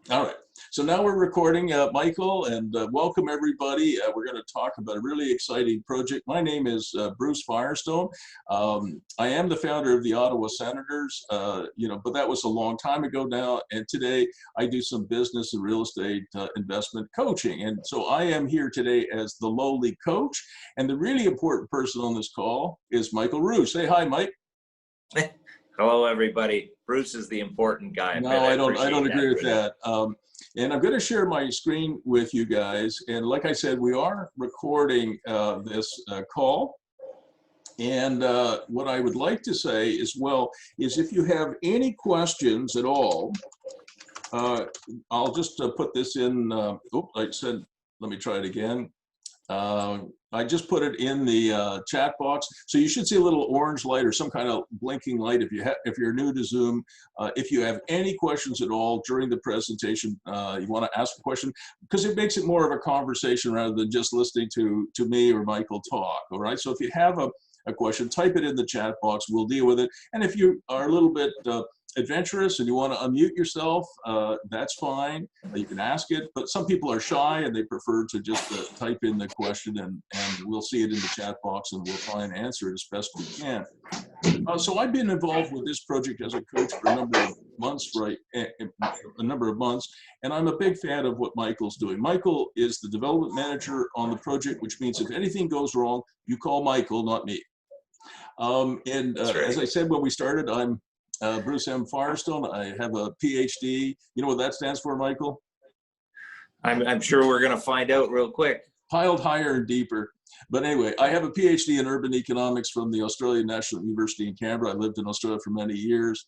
All right. So now we're recording, Michael, and welcome everybody. We're going to talk about a really exciting project. My name is Bruce Firestone. I am the founder of the Ottawa Senators, but that was a long time ago now. And today I do some business and real estate investment coaching. And so I am here today as the lowly coach. And the really important person on this call is Michael Ruge. Say hi, Mike. Hello, everybody. Bruce is the important guy. No, I don't agree with that. And I'm going to share my screen with you guys. And like I said, we are recording this call. And what I would like to say as well is if you have any questions at all, I'll just put this in. I said, let me try it again. I just put it in the chat box, so you should see a little orange light or some kind of blinking light if you're new to Zoom. If you have any questions at all during the presentation, you want to ask a question, because it makes it more of a conversation rather than just listening to me or Michael talk. All right, so if you have a question, type it in the chat box. We'll deal with it. And if you are a little bit adventurous and you want to unmute yourself, that's fine. You can ask it, but some people are shy and they prefer to just type in the question, and we'll see it in the chat box and we'll try and answer it as best we can. So I've been involved with this project as a coach for a number of months, and I'm a big fan of what Michael's doing. Michael is the development manager on the project, which means if anything goes wrong, you call Michael, not me. As I said when we started, I'm Bruce M. Firestone. I have a PhD. You know what that stands for, Michael? I'm sure we're going to find out real quick. Piled higher and deeper. But anyway, I have a PhD in urban economics from the Australian National University in Canberra. I lived in Australia for many years.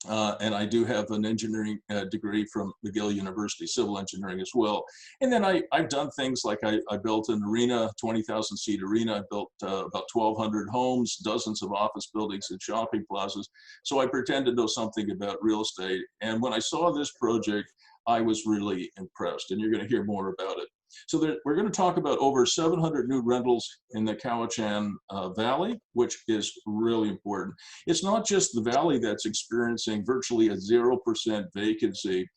And I do have an engineering degree from McGill University, civil engineering as well. And then I've done things like I built an arena, 20,000 seat arena. I built about 1,200 homes, dozens of office buildings and shopping plazas. So I pretend to know something about real estate. And when I saw this project, I was really impressed, and you're going to hear more about it. So we're going to talk about over 700 new rentals in the Cowichan Valley, which is really important. It's not just the valley that's experiencing virtually a 0% vacancy.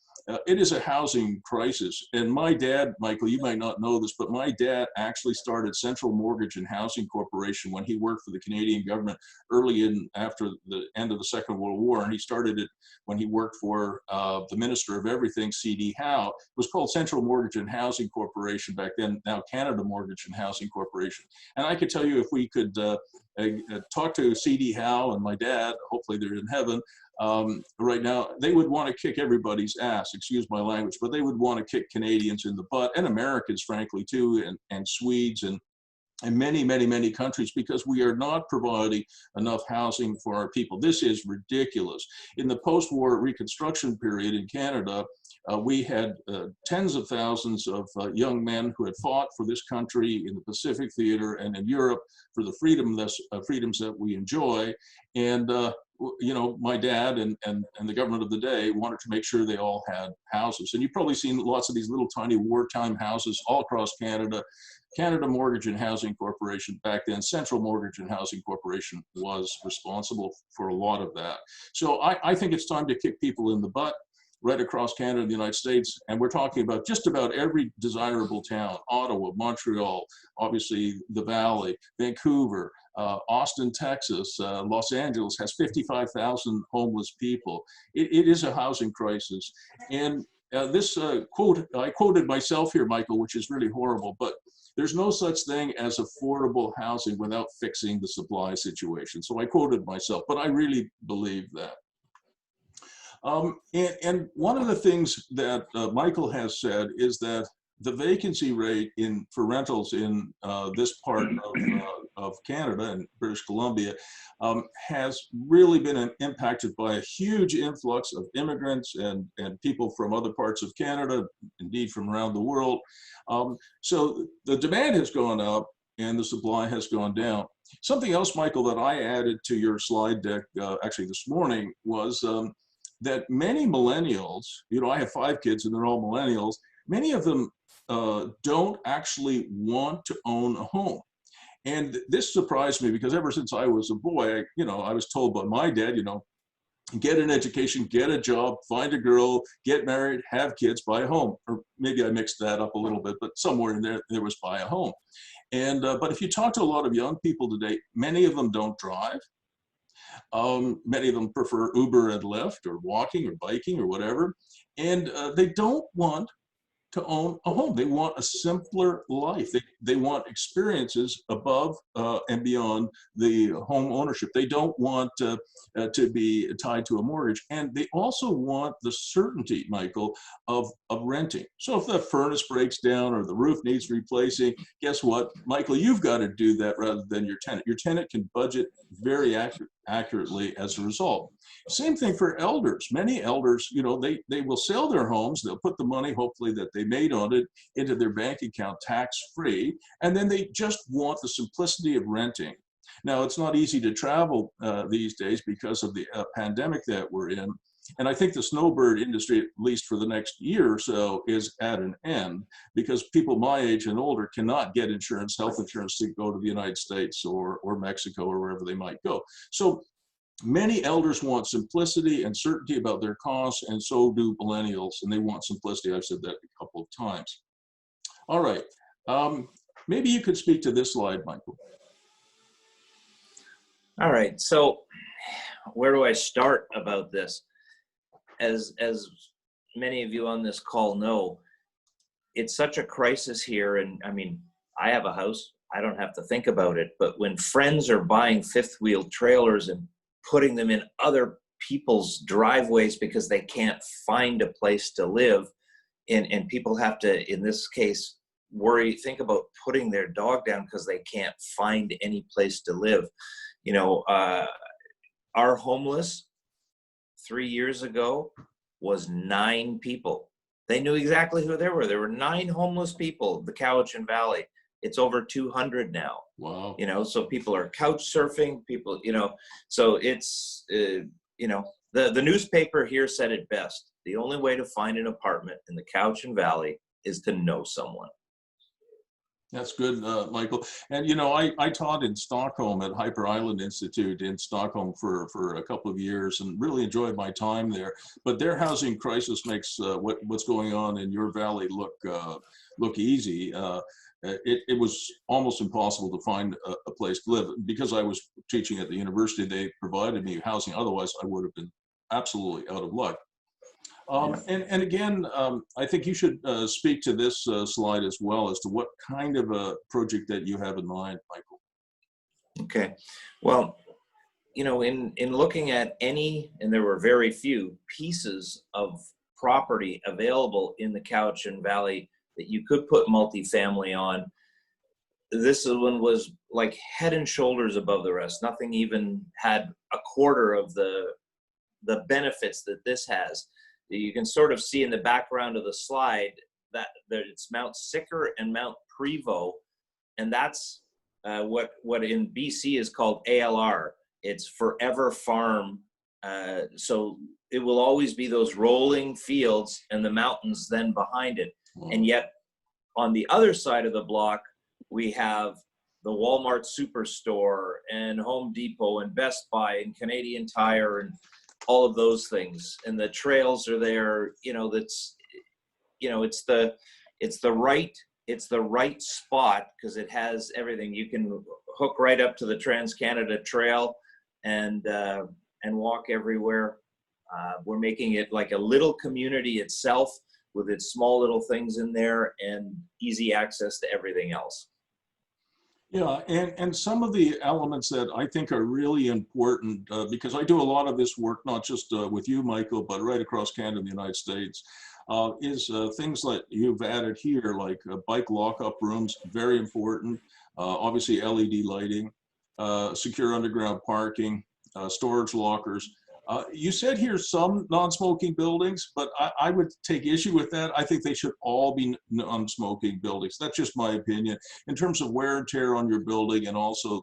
It is a housing crisis. And my dad, Michael, you might not know this, but my dad actually started Central Mortgage and Housing Corporation when he worked for the Canadian government after the end of the Second World War. And he started it when he worked for the Minister of Everything, C.D. Howe. It was called Central Mortgage and Housing Corporation back then, now Canada Mortgage and Housing Corporation. And I could tell you, if we could talk to C.D. Howe and my dad, hopefully they're in heaven, right now, they would want to kick everybody's ass, excuse my language, but they would want to kick Canadians in the butt, and Americans, frankly, too, and Swedes and many, many, many countries, because we are not providing enough housing for our people. This is ridiculous. In the post-war Reconstruction period in Canada, we had tens of thousands of young men who had fought for this country in the Pacific Theater and in Europe for the freedoms that we enjoy. And my dad and the government of the day wanted to make sure they all had houses. And you've probably seen lots of these little tiny wartime houses all across Canada. Canada Mortgage and Housing Corporation, back then, Central Mortgage and Housing Corporation, was responsible for a lot of that. So I think it's time to kick people in the butt right across Canada and the United States. And we're talking about just about every desirable town: Ottawa, Montreal, obviously the Valley, Vancouver, Austin, Texas, Los Angeles has 55,000 homeless people. It is a housing crisis. And this quote, I quoted myself here, Michael, which is really horrible, but there's no such thing as affordable housing without fixing the supply situation. So I quoted myself, but I really believe that. And one of the things that Michael has said is that the vacancy rate for rentals in this part of Canada and British Columbia has really been impacted by a huge influx of immigrants and people from other parts of Canada, indeed from around the world. So the demand has gone up and the supply has gone down. Something else, Michael, that I added to your slide deck actually this morning was that many millennials, I have 5 kids and they're all millennials, many of them don't actually want to own a home. And this surprised me because ever since I was a boy, I was told by my dad, get an education, get a job, find a girl, get married, have kids, buy a home. Or maybe I mixed that up a little bit, but somewhere in there was buy a home. And but if you talk to a lot of young people today, many of them don't drive. Many of them prefer Uber and Lyft or walking or biking or whatever. And they don't want to own a home. They want a simpler life. They want experiences above and beyond the home ownership. They don't want to be tied to a mortgage. And they also want the certainty, Michael, of renting. So if the furnace breaks down or the roof needs replacing, guess what, Michael, you've got to do that rather than your tenant. Your tenant can budget very accurately as a result. Same thing for elders. Many elders, you know, they will sell their homes. They'll put the money, hopefully, that they made on it into their bank account tax-free, and then they just want the simplicity of renting. Now, it's not easy to travel these days because of the pandemic that we're in, and I think the snowbird industry, at least for the next year or so, is at an end because people my age and older cannot get insurance, health insurance, to go to the United States or Mexico or wherever they might go. So many elders want simplicity and certainty about their costs, and so do millennials, and they want simplicity. I've said that a couple of times. All right. Maybe you could speak to this slide, Michael. All right. So where do I start about this? As many of you on this call know, it's such a crisis here. And I mean, I have a house. I don't have to think about it. But when friends are buying fifth wheel trailers and putting them in other people's driveways because they can't find a place to live, and people have to, in this case, think about putting their dog down because they can't find any place to live. You know, our homeless 3 years ago was 9 people. They knew exactly who they were. There were 9 homeless people in the Cowichan Valley. It's over 200 now. Wow. You know, so people are couch surfing, people, you know, so it's, you know, the newspaper here said it best. The only way to find an apartment in the Cowichan Valley is to know someone. That's good, Michael. And, you know, I taught in Stockholm at Hyper Island Institute in Stockholm for a couple of years and really enjoyed my time there. But their housing crisis makes what's going on in your valley look easy. It was almost impossible to find a place to live. Because I was teaching at the university, they provided me housing. Otherwise, I would have been absolutely out of luck. And again, I think you should speak to this slide as well as to what kind of a project that you have in mind, Michael. Okay. Well, you know, in looking at any, and there were very few pieces of property available in the Cowichan Valley that you could put multifamily on, this one was like head and shoulders above the rest. Nothing even had a quarter of the benefits that this has. You can sort of see in the background of the slide that it's Mount Sicker and Mount Prevost, and that's what in BC is called ALR. It's Forever Farm. So it will always be those rolling fields and the mountains then behind it. Wow. And yet on the other side of the block, we have the Walmart Superstore and Home Depot and Best Buy and Canadian Tire and all of those things, and the trails are there. You know, that's, you know, it's the right spot because it has everything. You can hook right up to the Trans-Canada Trail and walk everywhere. We're making it like a little community itself with its small little things in there and easy access to everything else. Yeah, and some of the elements that I think are really important, because I do a lot of this work, not just with you, Michael, but right across Canada and the United States, is things that you've added here, like bike lockup rooms, very important, obviously LED lighting, secure underground parking, storage lockers. You said here some non-smoking buildings, but I would take issue with that. I think they should all be non-smoking buildings. That's just my opinion. In terms of wear and tear on your building, and also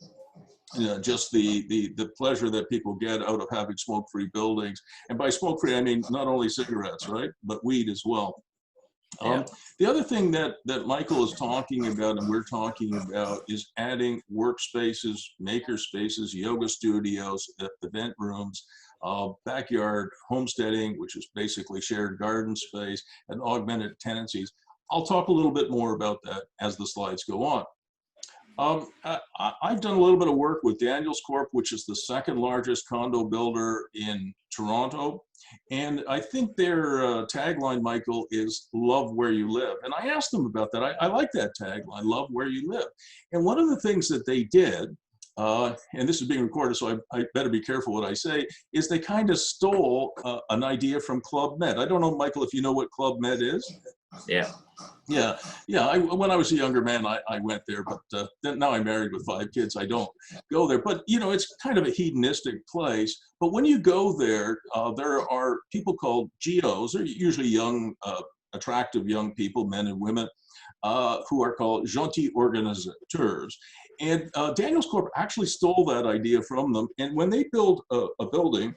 just the pleasure that people get out of having smoke-free buildings. And by smoke-free, I mean not only cigarettes, right, but weed as well. The other thing that Michael is talking about and we're talking about is adding workspaces, makerspaces, yoga studios, event rooms, backyard homesteading, which is basically shared garden space, and augmented tenancies. I'll talk a little bit more about that as the slides go on. I've done a little bit of work with Daniels Corp, which is the second largest condo builder in Toronto. And I think their tagline, Michael, is love where you live. And I asked them about that. I like that tagline, love where you live. And one of the things that they did, and this is being recorded, so I better be careful what I say, is they kind of stole an idea from Club Med. I don't know, Michael, if you know what Club Med is. Yeah. Yeah. When I was a younger man, I went there, but then now I'm married with 5 kids. I don't go there. But, you know, it's kind of a hedonistic place. But when you go there, there are people called GOs. They're usually young, attractive young people, men and women, who are called gentil organisateurs. And Daniels Corp actually stole that idea from them. And when they build a building,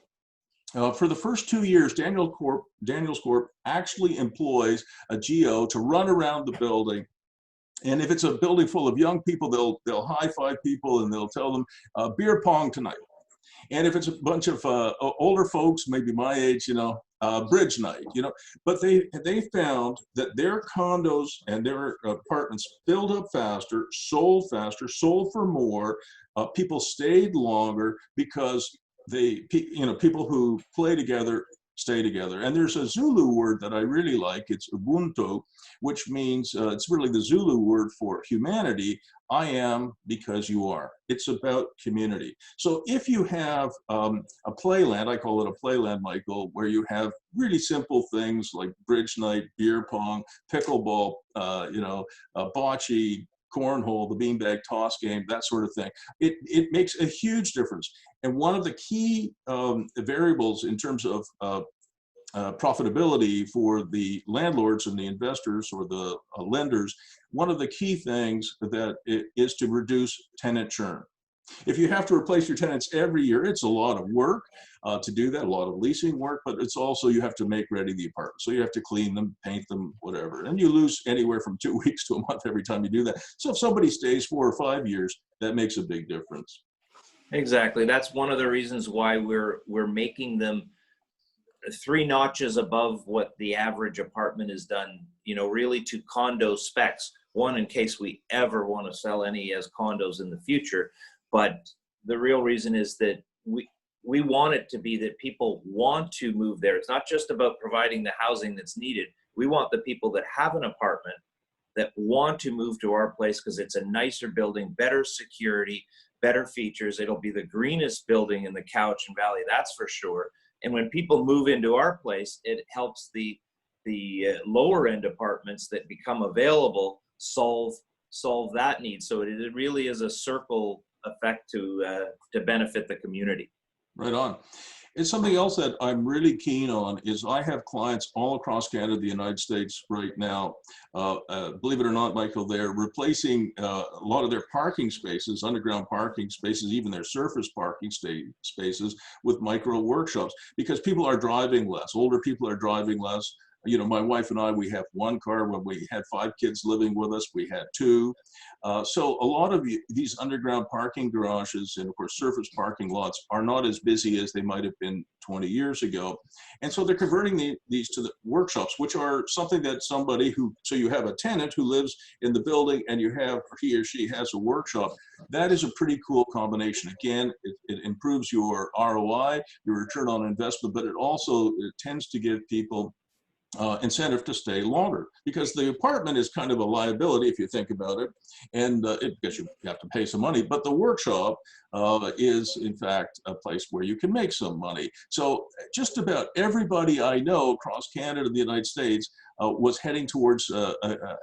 for the first 2 years, Daniels Corp actually employs a GO to run around the building. And if it's a building full of young people, they'll high-five people and they'll tell them, beer pong tonight. And if it's a bunch of older folks, maybe my age, you know, bridge night, you know. But they found that their condos and their apartments filled up faster, sold for more. People stayed longer because people who play together stay together. And there's a Zulu word that I really like. It's UBUNTU, which means it's really the Zulu word for humanity. I am because you are. It's about community. So if you have a Playland, I call it a Playland, Michael, where you have really simple things like bridge night, beer pong, pickleball, bocce, cornhole, the beanbag toss game, that sort of thing. It makes a huge difference. And one of the key variables in terms of profitability for the landlords and the investors or the lenders, one of the key things that is to reduce tenant churn. If you have to replace your tenants every year, it's a lot of work to do that, a lot of leasing work, but it's also you have to make ready the apartment. So you have to clean them, paint them, whatever. And you lose anywhere from 2 weeks to a month every time you do that. So if somebody stays 4 or 5 years, that makes a big difference. Exactly. That's one of the reasons why we're making them 3 notches above what the average apartment is done, you know, really to condo specs. One, in case we ever want to sell any as condos in the future. But the real reason is that we want it to be that people want to move there. It's not just about providing the housing that's needed. We want the people that have an apartment that want to move to our place because it's a nicer building, better security, better features. It'll be the greenest building in the Cowichan Valley, that's for sure. And when people move into our place, it helps the lower end apartments that become available solve that need. So it really is a circle effect to benefit the community. Right on. It's something else that I'm really keen on is I have clients all across Canada, the United States right now. Believe it or not, Michael, they're replacing a lot of their parking spaces, underground parking spaces, even their surface parking spaces with micro workshops because people are driving less. Older people are driving less. You know, my wife and I, we have 1 car. When we had 5 kids living with us, we had 2. So a lot of these underground parking garages and, of course, surface parking lots are not as busy as they might have been 20 years ago. And so they're converting these to the workshops, which are something that somebody so you have a tenant who lives in the building and he or she has a workshop. That is a pretty cool combination. Again, it improves your ROI, your return on investment, but it tends to give people incentive to stay longer because the apartment is kind of a liability if you think about it, and because you have to pay some money, but the workshop is in fact a place where you can make some money. So just about everybody I know across Canada and the United States was heading towards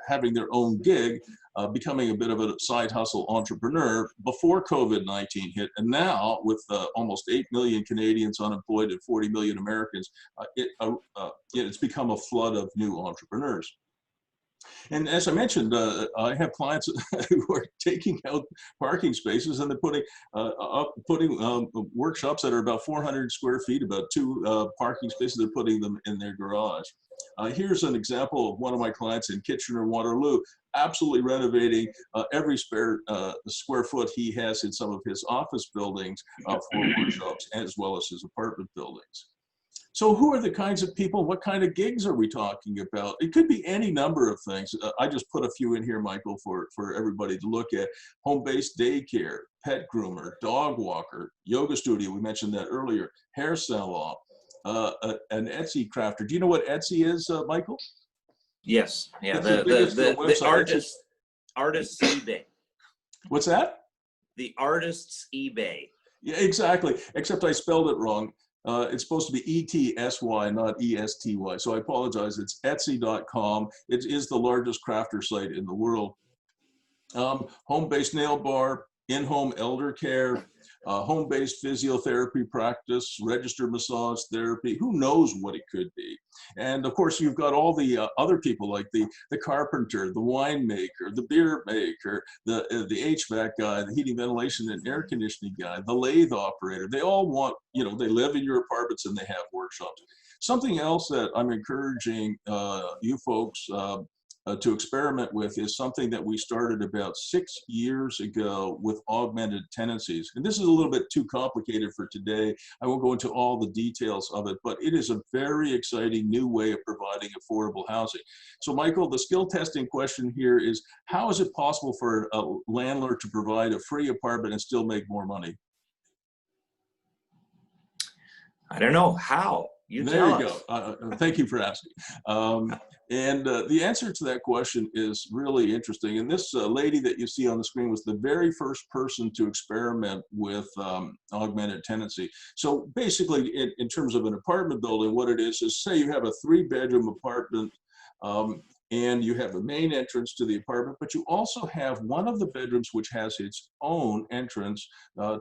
having their own gig, becoming a bit of a side hustle entrepreneur before COVID-19 hit. And now with almost 8 million Canadians unemployed and 40 million Americans, it's become a flood of new entrepreneurs. And as I mentioned, I have clients who are taking out parking spaces and they're putting workshops that are about 400 square feet, about 2 parking spaces. They're putting them in their garage. Here's an example of one of my clients in Kitchener-Waterloo. absolutely renovating every spare square foot he has in some of his office buildings for workshops, as well as his apartment buildings. So who are the kinds of people, what kind of gigs are we talking about? It could be any number of things. I just put a few in here, Michael, for everybody to look at. Home-based daycare, pet groomer, dog walker, yoga studio, we mentioned that earlier, hair salon, an Etsy crafter. Do you know what Etsy is, Michael? Yes, yeah, It's the biggest the artist's eBay. What's that? The artist's eBay. Yeah, exactly, except I spelled it wrong. It's supposed to be E-T-S-Y, not E-S-T-Y. So I apologize. It's Etsy.com. It is the largest crafter site in the world. Home-based nail bar, in-home elder care, home-based physiotherapy practice, registered massage therapy. Who knows what it could be? And of course, you've got all the other people like the carpenter, the winemaker, the beer maker, the HVAC guy, the heating, ventilation, and air conditioning guy, the lathe operator. They all want, you know, they live in your apartments and they have workshops. Something else that I'm encouraging you folks to experiment with is something that we started about 6 years ago with augmented tenancies. And this is a little bit too complicated for today. I won't go into all the details of it, but it is a very exciting new way of providing affordable housing. So Michael, the skill testing question here is, how is it possible for a landlord to provide a free apartment and still make more money? I don't know how. There you go. Thank you for asking. The answer to that question is really interesting. And this lady that you see on the screen was the very first person to experiment with augmented tenancy. So basically, in terms of an apartment building, what it is say you have a 3-bedroom apartment and you have a main entrance to the apartment, but you also have one of the bedrooms which has its own entrance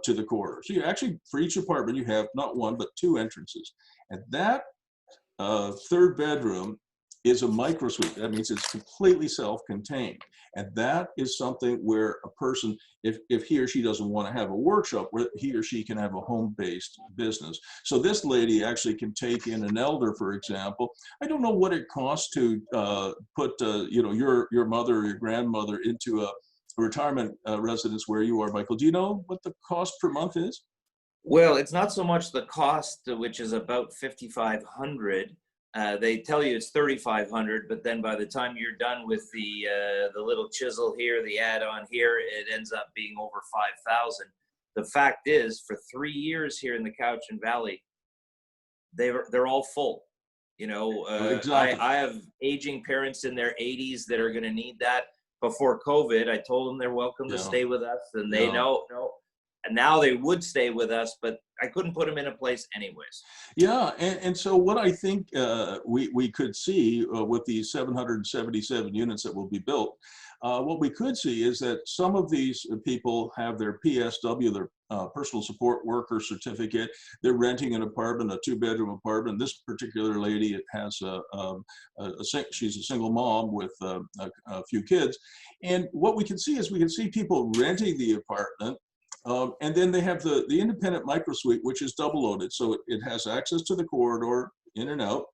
to the corridor. So you actually, for each apartment, you have not one, but 2 entrances. And that 3rd bedroom is a micro suite. That means it's completely self-contained. And that is something where a person, if he or she doesn't want to have a workshop, where he or she can have a home-based business. So this lady actually can take in an elder, for example. I don't know what it costs to put you know, your mother or your grandmother into a retirement residence where you are, Michael. Do you know what the cost per month is? Well, it's not so much the cost, which is about $5,500. They tell you it's $3,500, but then by the time you're done with the little chisel here, the add-on here, it ends up being over $5,000. The fact is, for 3 years here in the Cowichan Valley, they're all full. You know, exactly. I have aging parents in their 80s that are going to need that. Before COVID, I told them they're welcome to stay with us, and they know. And now they would stay with us, but I couldn't put them in a place anyways. Yeah, and so what I think we could see with these 777 units that will be built, what we could see is that some of these people have their PSW, their personal support worker certificate. They're renting an apartment, a 2-bedroom apartment. This particular lady has she's a single mom with a few kids. And what we can see is we can see people renting the apartment. And then they have the independent micro suite, which is double loaded. So it has access to the corridor in and out,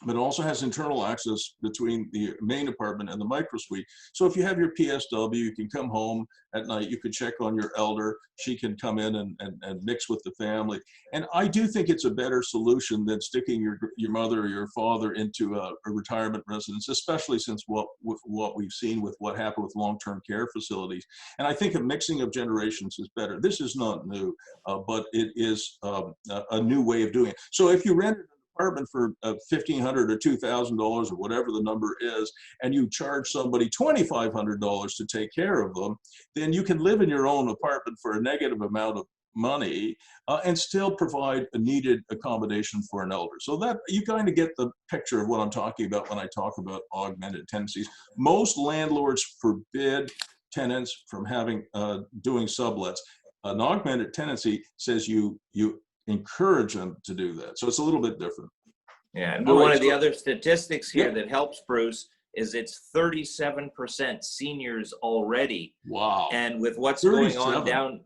but it also has internal access between the main apartment and the micro suite. So if you have your PSW, you can come home at night, you can check on your elder, she can come in and mix with the family. And I do think it's a better solution than sticking your mother or your father into a retirement residence, especially since what we've seen with what happened with long-term care facilities. And I think a mixing of generations is better. This is not new, but it is a new way of doing it. So if you rent apartment for $1,500 or $2,000 or whatever the number is, and you charge somebody $2,500 to take care of them, then you can live in your own apartment for a negative amount of money and still provide a needed accommodation for an elder. So that you kind of get the picture of what I'm talking about when I talk about augmented tenancies. Most landlords forbid tenants from having doing sublets. An augmented tenancy says you encourage them to do that. So it's a little bit different. Yeah, and one of the other statistics here that helps, Bruce, is it's 37% seniors already. Wow. And with what's going on down,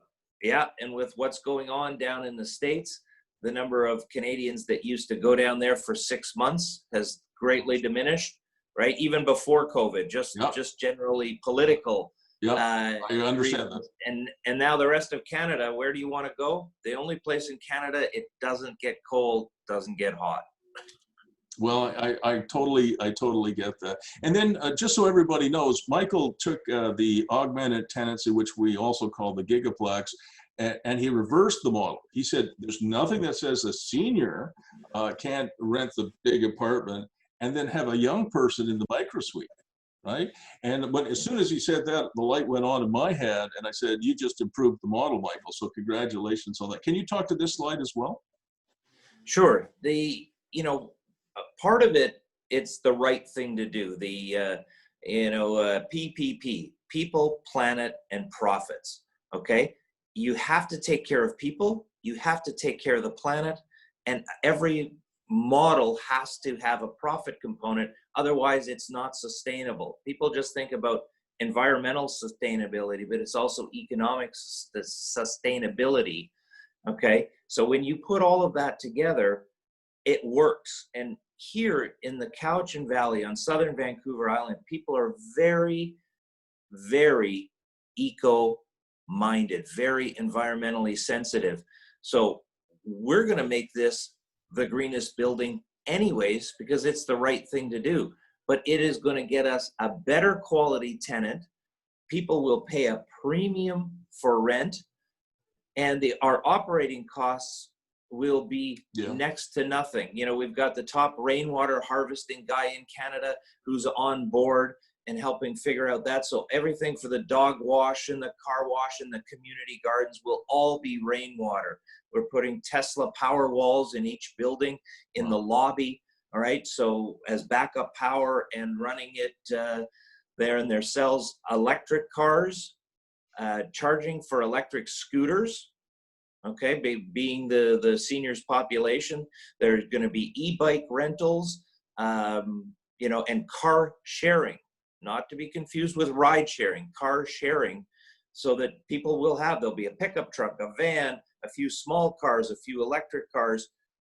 and with what's going on down in the States, the number of Canadians that used to go down there for 6 months has greatly diminished. right? Even before COVID, Yep. just generally political. Yep. I understand that. And now the rest of Canada, where do you want to go? The only place in Canada it doesn't get cold, doesn't get hot. Well, I totally get that. And then just so everybody knows, Michael took the augmented tenancy, which we also call the gigaplex, and he reversed the model. He said, there's nothing that says a senior can't rent the big apartment and then have a young person in the micro suite, right? And but as soon as he said that, the light went on in my head, and I said, you just improved the model, Michael. So congratulations on that. Can you talk to this slide as well? Sure. Part of it, it's the right thing to do. The PPP, people, planet, and profits. Okay, you have to take care of people. You have to take care of the planet, and every model has to have a profit component. Otherwise, it's not sustainable. People just think about environmental sustainability, but it's also economic sustainability. Okay, so when you put all of that together, it works. And here in the Cowichan Valley on southern Vancouver Island, people are very, very eco-minded, very environmentally sensitive. So we're going to make this the greenest building anyways, because it's the right thing to do. But it is going to get us a better quality tenant. People will pay a premium for rent, and our operating costs will be next to nothing. We've got the top rainwater harvesting guy in Canada who's on board and helping figure out that. So everything for the dog wash and the car wash and the community gardens will all be rainwater. We're putting Tesla power walls in each building in the lobby. All right. So as backup power, and running it there in their cells, electric cars, charging for electric scooters. Okay, being the seniors population, there's going to be e-bike rentals, and car sharing, not to be confused with ride sharing, car sharing, so that people there'll be a pickup truck, a van, a few small cars, a few electric cars.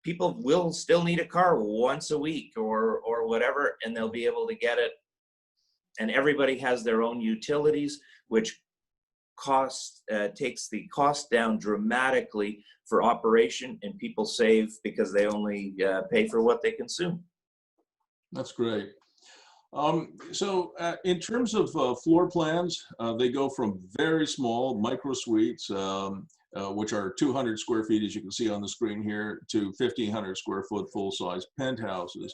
People will still need a car once a week or whatever, and they'll be able to get it. And everybody has their own utilities, which takes the cost down dramatically for operation, and people save because they only pay for what they consume. That's great. So in terms of floor plans, they go from very small micro suites, which are 200 square feet, as you can see on the screen here, to 1,500 square foot full-size penthouses.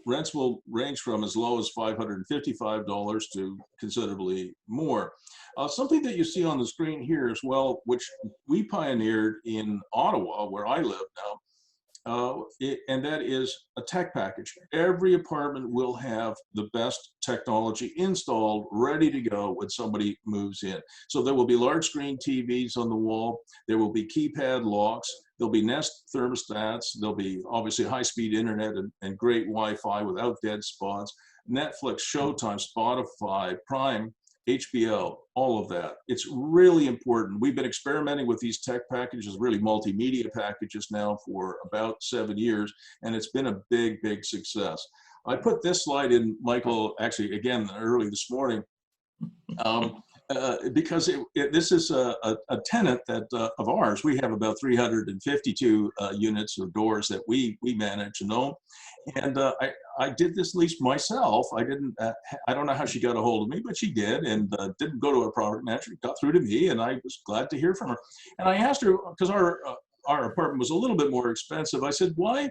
Rents will range from as low as $555 to considerably more. Something that you see on the screen here as well, which we pioneered in Ottawa, where I live now, and that is a tech package. Every apartment will have the best technology installed, ready to go when somebody moves in. So there will be large screen TVs on the wall. There will be keypad locks. There'll be Nest thermostats. There'll be obviously high-speed internet and great Wi-Fi without dead spots. Netflix, Showtime, Spotify, Prime, HBO, all of that. It's really important. We've been experimenting with these tech packages, really multimedia packages now, for about 7 years, and it's been a big, big success. I put this slide in, Michael, actually, again, early this morning, because this is a tenant that of ours. We have about 352 units or doors that we manage and own. And I did this lease myself. I don't know how she got a hold of me, but she did, and didn't go to a property manager, got through to me, and I was glad to hear from her. And I asked her, because our apartment was a little bit more expensive. I said, why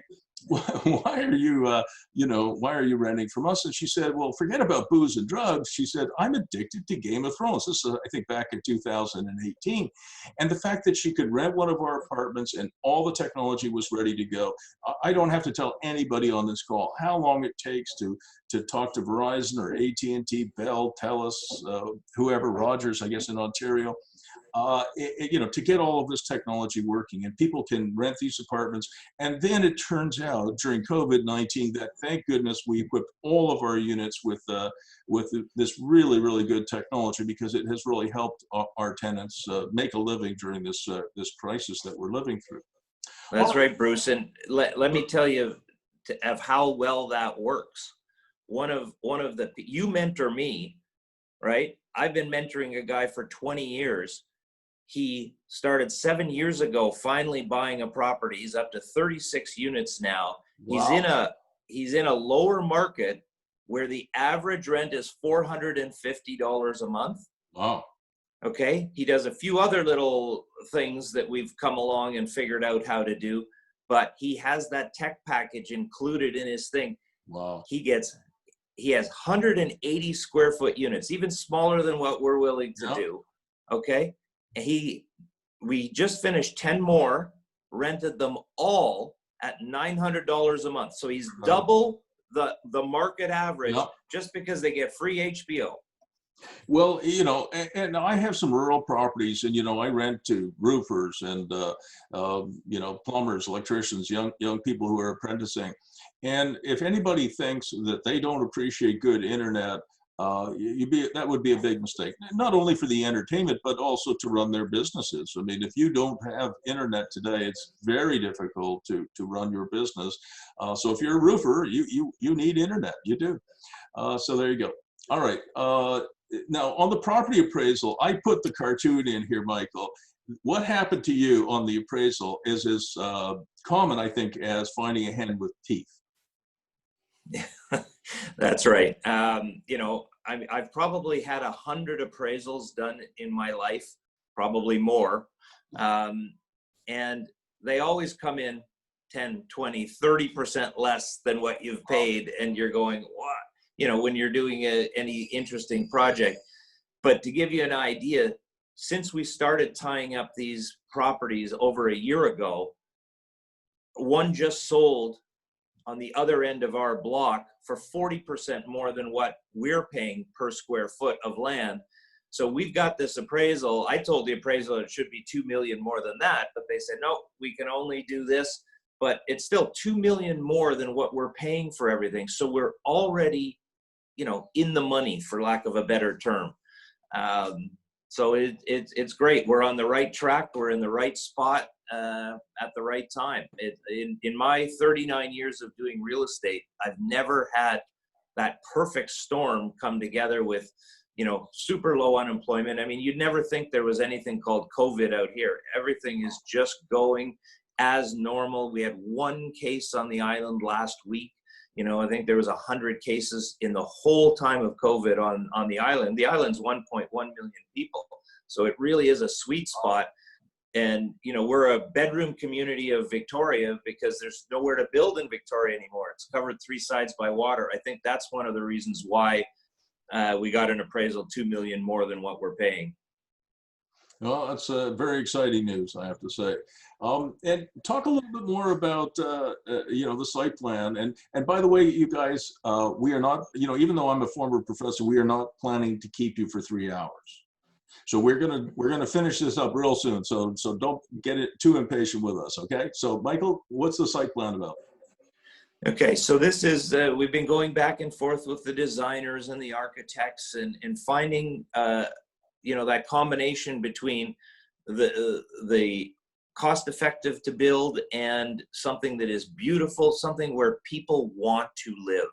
are you, why are you renting from us? And she said, well, forget about booze and drugs. She said, I'm addicted to Game of Thrones. This is, I think, back in 2018. And the fact that she could rent one of our apartments and all the technology was ready to go. I don't have to tell anybody on this call how long it takes to talk to Verizon or AT&T, Bell, TELUS, whoever, Rogers, I guess, in Ontario. To get all of this technology working, and people can rent these apartments. And then it turns out during COVID-19 that, thank goodness, we equipped all of our units with this really, really good technology, because it has really helped our tenants make a living during this crisis that we're living through. That's right, Bruce. And let me tell you of how well that works. one of the, you mentor me, right? I've been mentoring a guy for 20 years. He started 7 years ago, finally buying a property. He's up to 36 units now. Wow. He's in a lower market where the average rent is $450 a month. Wow. Okay. He does a few other little things that we've come along and figured out how to do, but he has that tech package included in his thing. Wow. He has 180 square foot units, even smaller than what we're willing to do. Okay. We just finished 10 more, rented them all at $900 a month. So he's double the market average just because they get free HBO. Well, you know, and I have some rural properties, and you know, I rent to roofers and you know, plumbers, electricians, young people who are apprenticing. And if anybody thinks that they don't appreciate good internet, that would be a big mistake. Not only for the entertainment, but also to run their businesses. I mean, if you don't have internet today, it's very difficult to run your business. So if you're a roofer, you need internet. You do. So there you go. All right. Now, on the property appraisal, I put the cartoon in here, Michael. What happened to you on the appraisal is as common, I think, as finding a hand with teeth. That's right. You know, I've probably had 100 appraisals done in my life, probably more. And they always come in 10, 20, 30% less than what you've paid. And you're going, what? You know, when you're doing any interesting project. But to give you an idea, since we started tying up these properties over a year ago, one just sold on the other end of our block for 40% more than what we're paying per square foot of land. So we've got this appraisal. I told the appraisal it should be 2 million more than that, but they said, no, we can only do this, but it's still 2 million more than what we're paying for everything. So we're already, you know, in the money, for lack of a better term. So it's great. We're on the right track. We're in the right spot at the right time. In my 39 years of doing real estate, I've never had that perfect storm come together with, you know, super low unemployment. I mean, you'd never think there was anything called COVID out here. Everything is just going as normal. We had one case on the island last week. You know, I think there was 100 cases in the whole time of COVID on the island. The island's 1.1 million people. So it really is a sweet spot. And, you know, we're a bedroom community of Victoria because there's nowhere to build in Victoria anymore. It's covered 3 sides by water. I think that's one of the reasons why we got an appraisal 2 million more than what we're paying. Well, that's very exciting news, I have to say. And talk a little bit more about, you know, the site plan. And by the way, you guys, we are not, you know, even though I'm a former professor, we are not planning to keep you for 3 hours. So we're gonna finish this up real soon. So don't get it too impatient with us, okay? So Michael, what's the site plan about? Okay, so this is, we've been going back and forth with the designers and the architects and finding, you know, that combination between the cost effective to build and something that is beautiful, something where people want to live.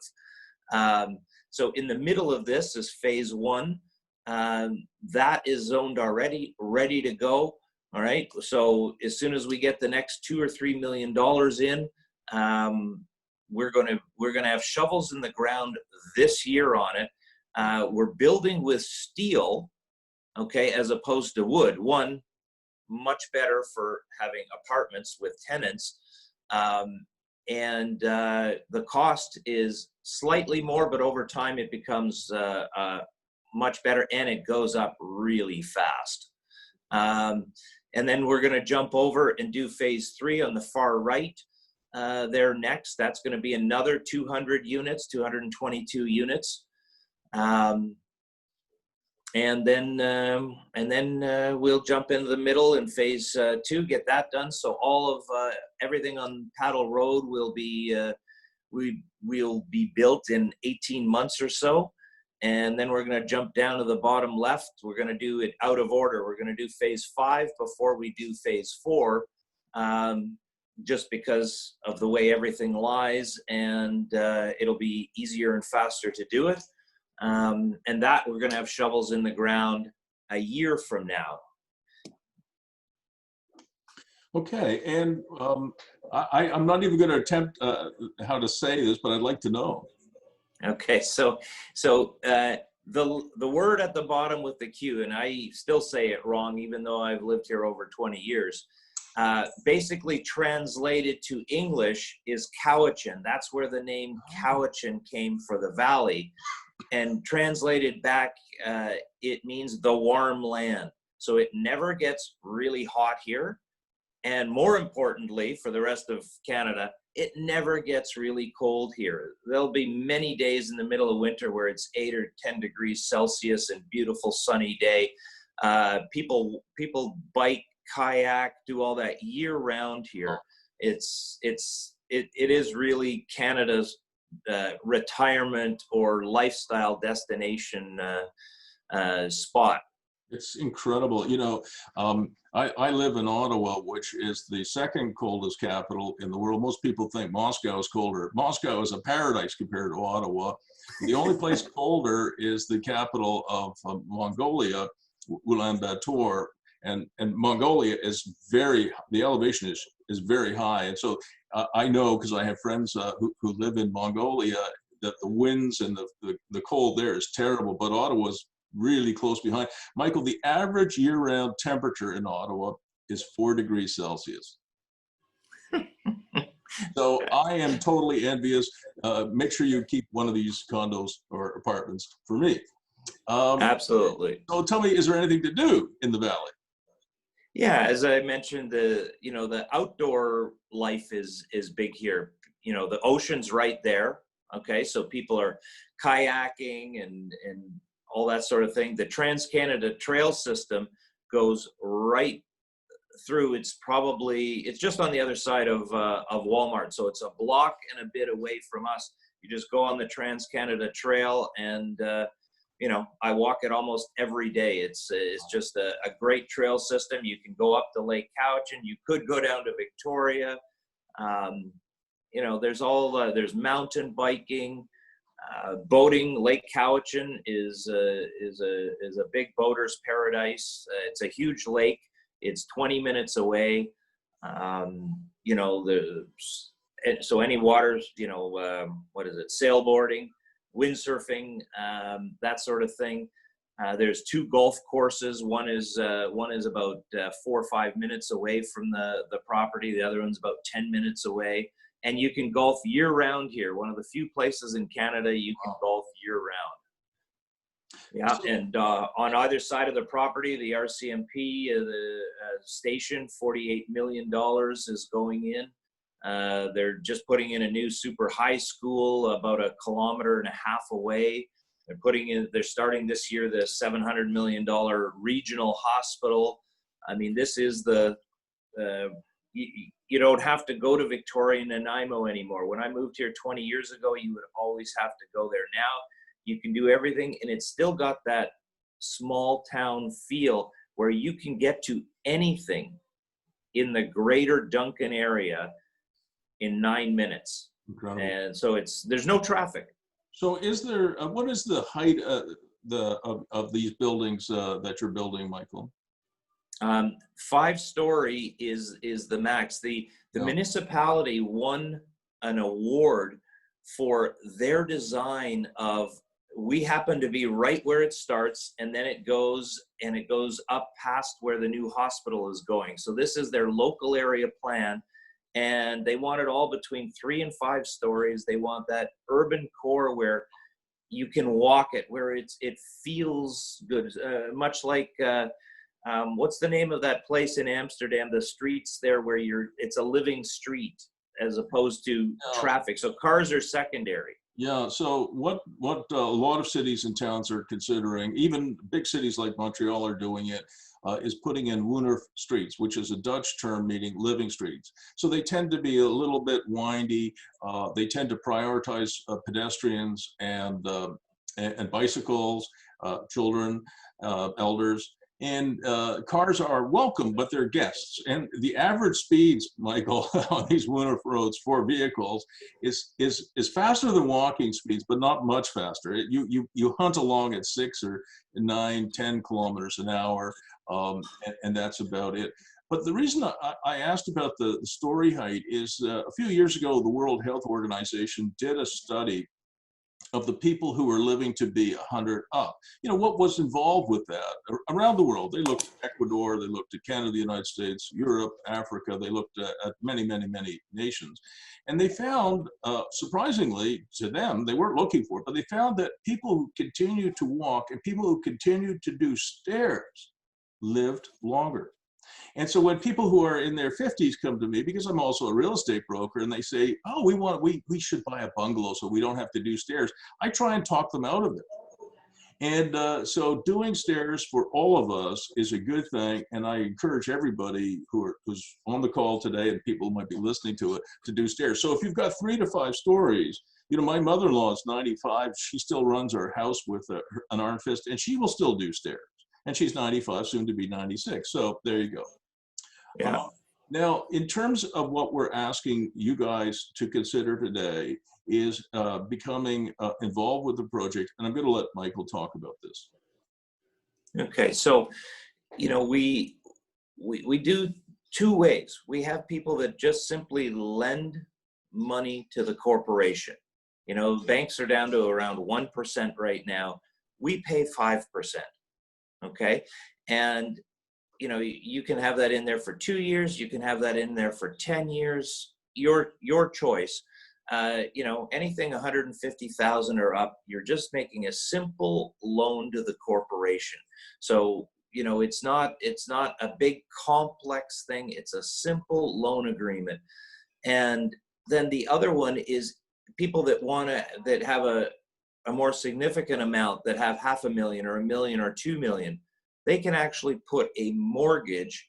So in the middle of this is phase 1. That is zoned already, ready to go. All right. So as soon as we get the next $2 or $3 million in, we're gonna have shovels in the ground this year on it. We're building with steel, okay, as opposed to wood. One, much better for having apartments with tenants. And the cost is slightly more, but over time it becomes much better, and it goes up really fast. And then we're going to jump over and do phase 3 on the far right there next. That's going to be another 200 units, 222 units. And then we'll jump into the middle in phase 2, get that done. So all of everything on Paddle Road will be we'll be built in 18 months or so. And then we're going to jump down to the bottom left. We're going to do it out of order. We're going to do phase 5 before we do phase 4. just because of the way everything lies, and it'll be easier and faster to do it. And that we're going to have shovels in the ground a year from now. Okay, and I'm not even going to attempt how to say this, but I'd like to know. Okay, so the word at the bottom with the Q, and I still say it wrong, even though I've lived here over 20 years. Basically translated to English is Cowichan. That's where the name Cowichan came for the valley. And translated back, it means the warm land. So it never gets really hot here. And more importantly, for the rest of Canada, it never gets really cold here. There'll be many days in the middle of winter where it's 8 or 10 degrees Celsius and beautiful sunny day. People bike, kayak, do all that year round here. It is really Canada's retirement or lifestyle destination spot. It's incredible. You know, I live in Ottawa, which is the second coldest capital in the world. Most people think Moscow is colder. Moscow is a paradise compared to Ottawa. The only place colder is the capital of Mongolia, Ulaanbaatar, and Mongolia is the elevation is very high. And so I know, because I have friends who live in Mongolia, that the winds and the cold there is terrible, but Ottawa's really close behind. Michael, the average year-round temperature in Ottawa is 4 degrees Celsius. So I am totally envious. Make sure you keep one of these condos or apartments for me. Absolutely. So tell me, is there anything to do in the valley? Yeah, as I mentioned, the outdoor life is big here. You know, the ocean's right there. Okay, so people are kayaking and all that sort of thing. The Trans-Canada Trail system goes right through. It's just on the other side of Walmart. So it's a block and a bit away from us. You just go on the Trans-Canada Trail, and you know, I walk it almost every day. It's just a great trail system. You can go up to Lake Cowichan. You could go down to Victoria. You know, there's mountain biking. Boating. Lake Cowichan is a big boater's paradise. It's a huge lake. It's 20 minutes away. You know, so any waters, you know, sailboarding, windsurfing, that sort of thing. There's 2 golf courses. One is about 4 or 5 minutes away from the property. The other one's about 10 minutes away. And you can golf year round here. One of the few places in Canada you can golf year round. Yeah, and on either side of the property, the RCMP, the station, $48 million is going in. They're just putting in a new super high school about 1.5 kilometers away. They're starting this year the $700 million regional hospital. I mean, this is you don't have to go to Victoria and Nanaimo anymore. When I moved here 20 years ago, you would always have to go there. Now you can do everything, and it's still got that small town feel where you can get to anything in the greater Duncan area in 9 minutes. Incredible. And so there's no traffic. So is there, what is the height of these buildings that you're building, Michael? 5-story is the max. The municipality won an award for their design of, we happen to be right where it starts, and then it goes up past where the new hospital is going. So this is their local area plan, and they want it all between 3 and 5 stories. They want that urban core where you can walk it, where it feels good, much like what's the name of that place in Amsterdam? The streets there where it's a living street as opposed to traffic. So cars are secondary. Yeah. So what a lot of cities and towns are considering, even big cities like Montreal are doing it, is putting in Woner streets, which is a Dutch term meaning living streets. So they tend to be a little bit windy. They tend to prioritize pedestrians and bicycles, children, elders. And cars are welcome, but they're guests. And the average speeds, Michael, on these winter roads for vehicles is faster than walking speeds, but not much faster. You hunt along at 6 or 9, 10 kilometers an hour, and that's about it. But the reason I asked about the story height is a few years ago, the World Health Organization did a study of the people who were living to be 100 up. You know, what was involved with that? Around the world, they looked at Ecuador, they looked at Canada, the United States, Europe, Africa, they looked at many, many, many nations. And they found, surprisingly to them, they weren't looking for it, but they found that people who continued to walk and people who continued to do stairs lived longer. And so when people who are in their 50s come to me, because I'm also a real estate broker, and they say, oh, we should buy a bungalow so we don't have to do stairs, I try and talk them out of it. And so doing stairs for all of us is a good thing. And I encourage everybody who's on the call today and people who might be listening to it to do stairs. So if you've got 3 to 5 stories, you know, my mother-in-law is 95. She still runs our house with an arm fist, and she will still do stairs. And she's 95, soon to be 96. So there you go. Yeah. Now, in terms of what we're asking you guys to consider today is becoming involved with the project. And I'm going to let Michael talk about this. Okay. So, you know, we do 2 ways. We have people that just simply lend money to the corporation. You know, banks are down to around 1% right now. We pay 5%. Okay. And you know, you can have that in there for 2 years. You can have that in there for 10 years. Your choice. You know, anything 150,000 or up, you're just making a simple loan to the corporation. So, you know, it's not a big complex thing. It's a simple loan agreement. And then the other one is people that have a more significant amount, that have $500,000 or $1 million or $2 million. They can actually put a mortgage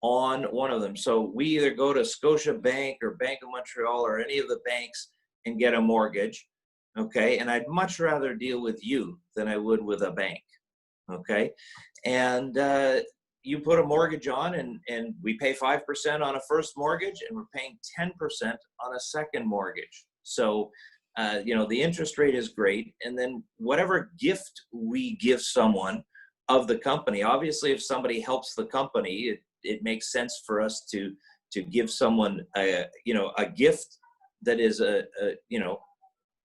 on one of them. So we either go to Scotia Bank or Bank of Montreal or any of the banks and get a mortgage, okay? And I'd much rather deal with you than I would with a bank, okay? And you put a mortgage on, and we pay 5% on a first mortgage, and we're paying 10% on a second mortgage. So, you know, the interest rate is great. And then whatever gift we give someone of the company, obviously, if somebody helps the company, it makes sense for us to give someone a gift that is a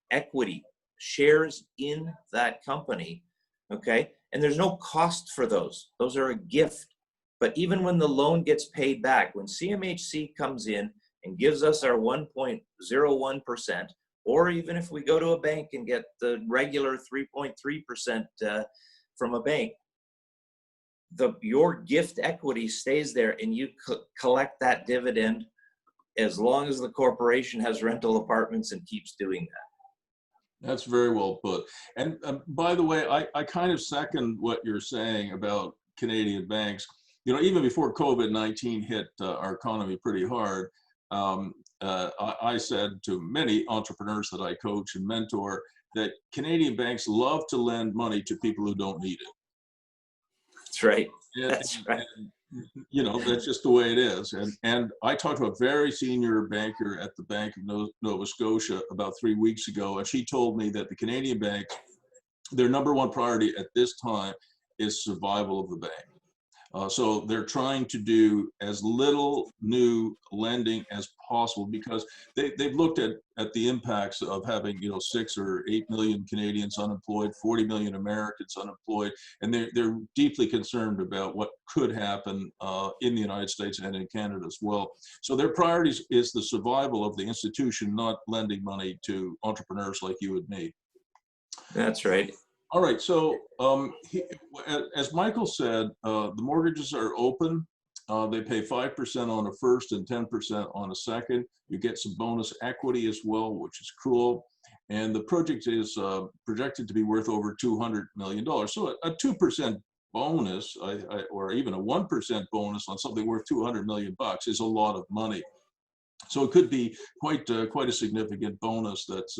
equity, shares in that company, okay? And there's no cost for those. Those are a gift. But even when the loan gets paid back, when CMHC comes in and gives us our 1.01%, or even if we go to a bank and get the regular 3.3% from a bank, your gift equity stays there, and you collect that dividend as long as the corporation has rental apartments and keeps doing that. That's very well put. And by the way, I kind of second what you're saying about Canadian banks. You know, even before COVID-19 hit our economy pretty hard, I said to many entrepreneurs that I coach and mentor that Canadian banks love to lend money to people who don't need it. That's right. That's right. You know, that's just the way it is. And I talked to a very senior banker at the Bank of Nova Scotia about 3 weeks ago, and she told me that the Canadian banks, their number 1 priority at this time is survival of the bank. So they're trying to do as little new lending as possible, because they've looked at the impacts of having, you know, 6 or 8 million Canadians unemployed, 40 million Americans unemployed, and they're deeply concerned about what could happen in the United States and in Canada as well. So their priorities is the survival of the institution, not lending money to entrepreneurs like you and me. That's right. All right, so as Michael said, the mortgages are open. They pay 5% on a first and 10% on a second. You get some bonus equity as well, which is cool. And the project is projected to be worth over $200 million. So a 2% bonus, or even a 1% bonus on something worth $200 million is a lot of money. So it could be quite a significant bonus that's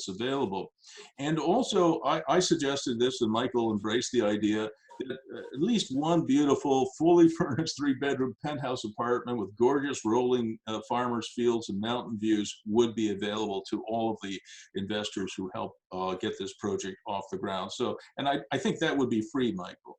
available. And also, I suggested this, and Michael embraced the idea that at least one beautiful, fully furnished 3-bedroom penthouse apartment with gorgeous rolling farmers fields and mountain views would be available to all of the investors who help get this project off the ground. So, and I think that would be free, Michael.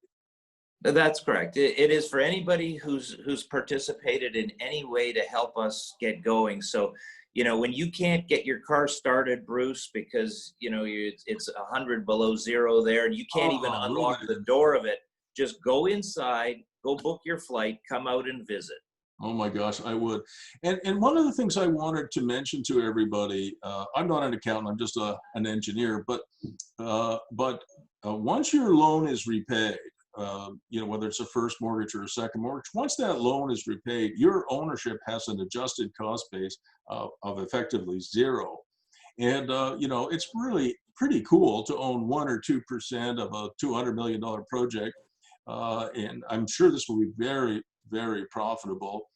That's correct. It is for anybody who's participated in any way to help us get going. So, you know, when you can't get your car started, Bruce, because, you know, it's 100 below zero there, and you can't even unlock the door of it, just go inside, go book your flight, come out and visit. Oh my gosh, I would. And one of the things I wanted to mention to everybody, I'm not an accountant, I'm just an engineer, but once your loan is repaid, you know, whether it's a first mortgage or a second mortgage, once that loan is repaid, your ownership has an adjusted cost base of effectively zero. And, you know, it's really pretty cool to own 1 or 2% of a $200 million project. And I'm sure this will be very, very profitable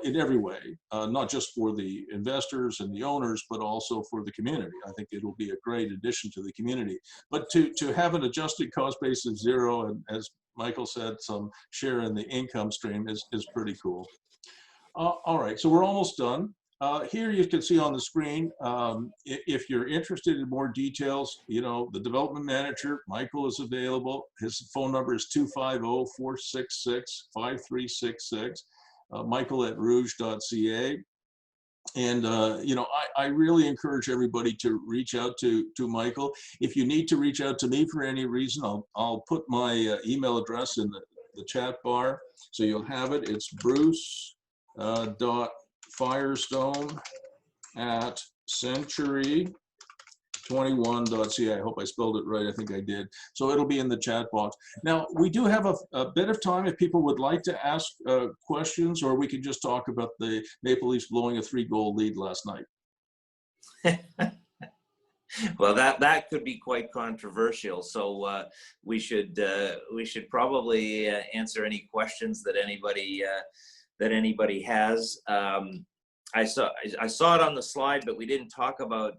in every way, not just for the investors and the owners, but also for the community. I think it'll be a great addition to the community. But to have an adjusted cost base of zero, and as Michael said, some share in the income stream is pretty cool. All right, so we're almost done. Here you can see on the screen, if you're interested in more details, you know, the development manager, Michael, is available. His phone number is 250-466-5366, michael@ruge.ca. And, you know, I really encourage everybody to reach out to Michael. If you need to reach out to me for any reason, I'll put my email address in the chat bar, so you'll have it. It's bruce.firestone@century21.ca. I hope I spelled it right. I think I did. So it'll be in the chat box. Now, we do have a bit of time if people would like to ask questions, or we can just talk about the Maple Leafs blowing a 3-goal lead last night. Well, that could be quite controversial. So we should probably answer any questions that anybody has. I saw it on the slide, but we didn't talk about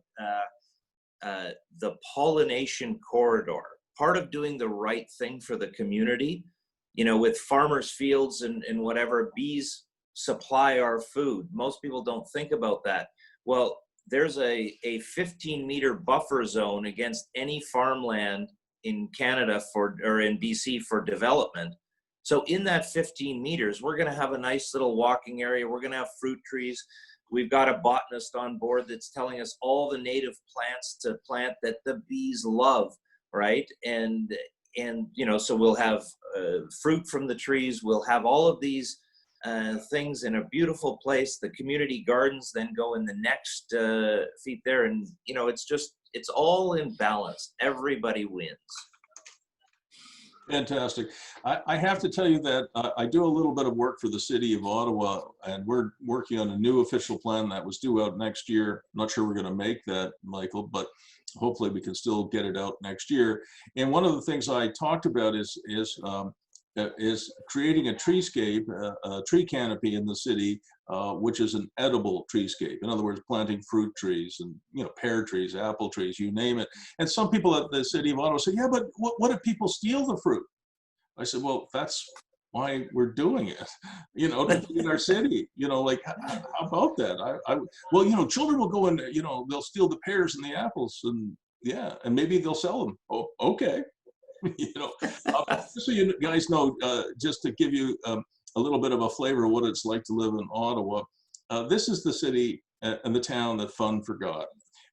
the pollination corridor. Part of doing the right thing for the community, you know, with farmers' fields and whatever, bees supply our food. Most people don't think about that. Well, there's a 15-meter buffer zone against any farmland in Canada or in BC for development. So in that 15 meters, we're going to have a nice little walking area. We're going to have fruit trees. We've got a botanist on board that's telling us all the native plants to plant that the bees love, right? And you know, so we'll have fruit from the trees. We'll have all of these things in a beautiful place. The community gardens then go in the next feet there, and you know, it's all in balance. Everybody wins. Fantastic. I have to tell you that I do a little bit of work for the city of Ottawa, and we're working on a new official plan that was due out next year. I'm not sure we're going to make that, Michael, but hopefully we can still get it out next year. And one of the things I talked about is creating a treescape, a tree canopy in the city, which is an edible treescape. In other words, planting fruit trees and, you know, pear trees, apple trees, you name it. And some people at the city of Ottawa say, yeah, but what if people steal the fruit? I said, well, that's why we're doing it, you know, in our city, you know, like, how about that? Well, you know, children will go and, you know, they'll steal the pears and the apples, and yeah, and maybe they'll sell them. Oh, okay. You know, just so you guys know, just to give you a little bit of a flavor of what it's like to live in Ottawa, this is the city and the town that fun forgot.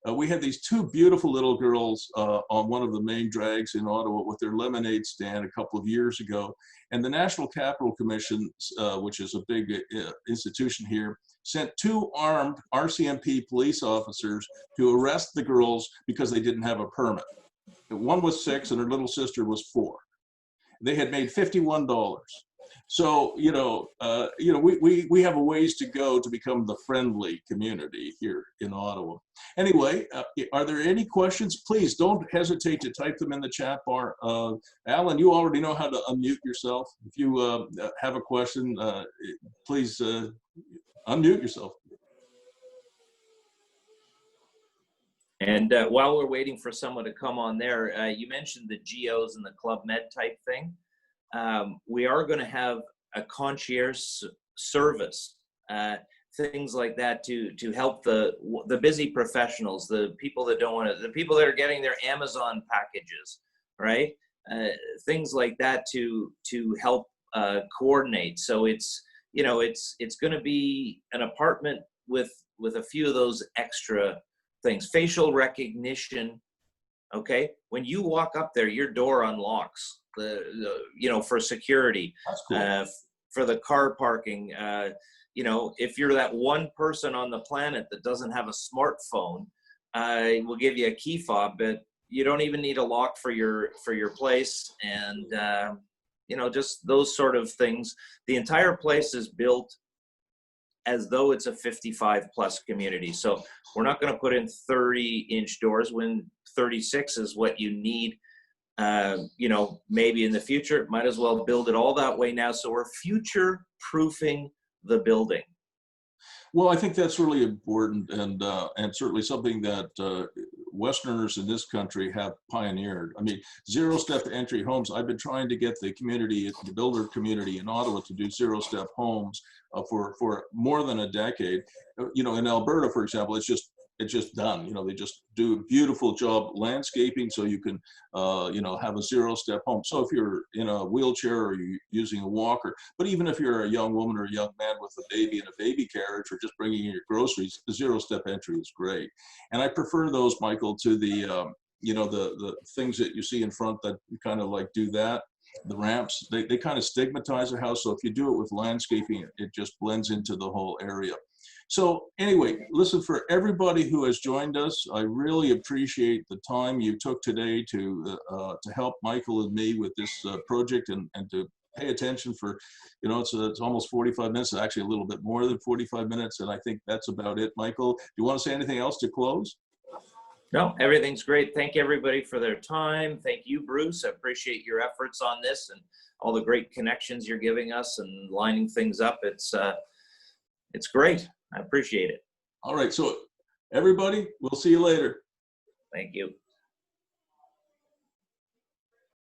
We had these 2 beautiful little girls on one of the main drags in Ottawa with their lemonade stand a couple of years ago. And the National Capital Commission, which is a big institution here, sent 2 armed RCMP police officers to arrest the girls because they didn't have a permit. One was 6 and her little sister was 4. They had made $51. So, you know, we have a ways to go to become the friendly community here in Ottawa. Anyway, are there any questions? Please don't hesitate to type them in the chat bar. Alan, you already know how to unmute yourself. If you have a question, please unmute yourself. And while we're waiting for someone to come on there, you mentioned the GOs and the Club Med type thing. We are going to have a concierge service, things like that to help the busy professionals, the people that don't want to, the people that are getting their Amazon packages, right? Things like that to help coordinate. So it's, you know, it's going to be an apartment with a few of those extra things. Facial recognition. Okay, when you walk up there, your door unlocks. You know, for security. That's cool. For the car parking. You know, if you're that one person on the planet that doesn't have a smartphone, we'll give you a key fob, but you don't even need a lock for your place. And you know, just those sort of things. The entire place is built as though it's a 55 plus community. So we're not going to put in 30-inch doors when 36 is what you need. You know, maybe in the future, might as well build it all that way now. So we're future proofing the building. Well, I think that's really important, and certainly something that Westerners in this country have pioneered. I mean, zero-step entry homes. I've been trying to get the community, the builder community in Ottawa, to do zero-step homes for more than a decade. You know, in Alberta, for example, it's just done. You know, they just do a beautiful job landscaping, so you can, you know, have a zero-step home. So if you're in a wheelchair or you're using a walker, but even if you're a young woman or a young man with a baby in a baby carriage or just bringing in your groceries, the zero-step entry is great. And I prefer those, Michael, to the, you know, the things that you see in front that kind of like do that. The ramps, they kind of stigmatize a house. So if you do it with landscaping, it just blends into the whole area. So anyway, listen, for everybody who has joined us, I really appreciate the time you took today to help Michael and me with this project and to pay attention for, you know, it's almost 45 minutes, actually a little bit more than 45 minutes. And I think that's about it. Michael, do you want to say anything else to close? No, everything's great. Thank everybody for their time. Thank you, Bruce. I appreciate your efforts on this and all the great connections you're giving us and lining things up. It's great. I appreciate it. All right. So everybody, we'll see you later. Thank you.